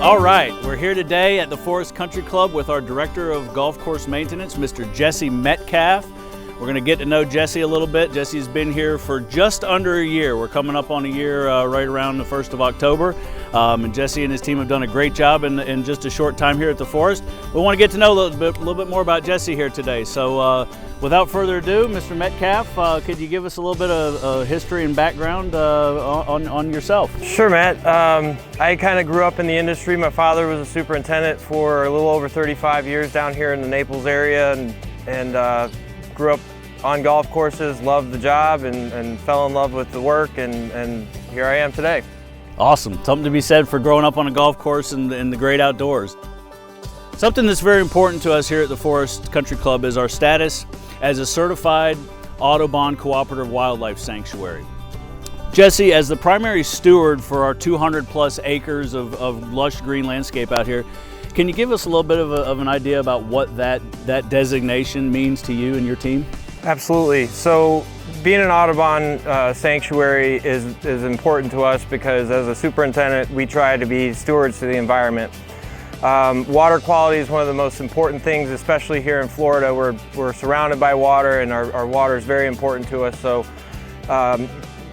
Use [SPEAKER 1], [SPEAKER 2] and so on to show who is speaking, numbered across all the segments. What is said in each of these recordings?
[SPEAKER 1] All right, we're here today at the Forest Country Club with our Director of Golf Course Maintenance, Mr. Jesse Metcalf. We're going to get to know Jesse a little bit. Jesse's been here for just under a year. We're coming up on a year right around the 1st of October. And Jesse and his team have done a great job in just a short time here at the Forest. We want to get to know a little bit more about Jesse here today. So without further ado, Mr. Metcalf, could you give us a little bit of history and background on yourself?
[SPEAKER 2] Sure, Matt. I kind of grew up in the industry. My father was a superintendent for a little over 35 years down here in the Naples area, and grew up on golf courses, loved the job, and fell in love with the work, and here I am today.
[SPEAKER 1] Awesome. Something to be said for growing up on a golf course in the great outdoors. Something that's very important to us here at the Forest Country Club is our status as a certified Audubon Cooperative Wildlife Sanctuary. Jesse, as the primary steward for our 200+ acres of lush green landscape out here, can you give us a little bit of an idea about what that designation means to you and your team? Absolutely.
[SPEAKER 2] So being an Audubon sanctuary is important to us because as a superintendent, we try to be stewards to the environment. Water quality is one of the most important things, especially here in Florida. We're surrounded by water, and our water is very important to us. So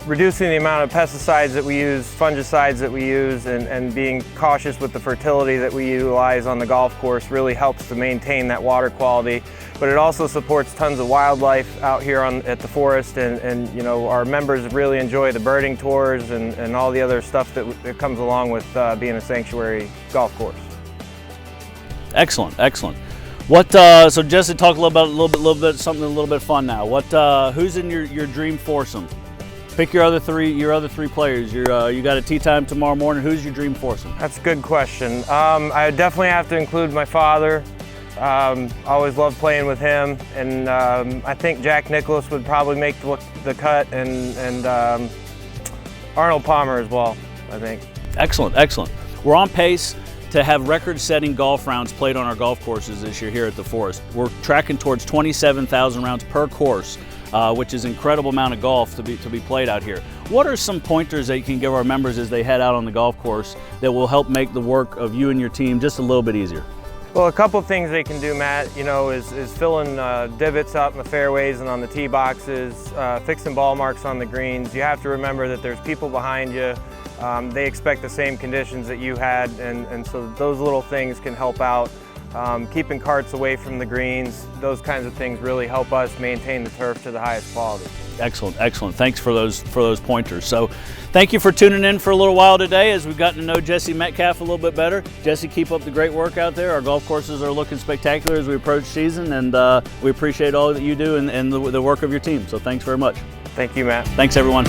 [SPEAKER 2] reducing the amount of pesticides that we use, fungicides that we use, and being cautious with the fertility that we utilize on the golf course really helps to maintain that water quality. But it also supports tons of wildlife out here at the forest, and you know, our members really enjoy the birding tours and all the other stuff that comes along with being a sanctuary golf course.
[SPEAKER 1] Excellent, excellent. What? So Jesse, talk a little bit something a little bit fun now. Who's in your dream foursome? Pick your other three players. You got a tee time tomorrow morning. Who's your dream foursome?
[SPEAKER 2] That's a good question. I definitely have to include my father. Always loved playing with him, and I think Jack Nicklaus would probably make the cut, and Arnold Palmer as well, I think.
[SPEAKER 1] Excellent, excellent. We're on pace to have record-setting golf rounds played on our golf courses this year here at the Forest. We're tracking towards 27,000 rounds per course, which is an incredible amount of golf to be played out here. What are some pointers that you can give our members as they head out on the golf course that will help make the work of you and your team just a little bit easier?
[SPEAKER 2] Well, a couple of things they can do, Matt, is filling divots out in the fairways and on the tee boxes, fixing ball marks on the greens. You have to remember that there's people behind you. They expect the same conditions that you had, and so those little things can help out. Keeping carts away from the greens, those kinds of things really help us maintain the turf to the highest quality.
[SPEAKER 1] Excellent, excellent. Thanks for those pointers. So thank you for tuning in for a little while today as we've gotten to know Jesse Metcalf a little bit better. Jesse, keep up the great work out there. Our golf courses are looking spectacular as we approach season, and we appreciate all that you do and the work of your team. So thanks very much.
[SPEAKER 2] Thank you, Matt.
[SPEAKER 1] Thanks, everyone.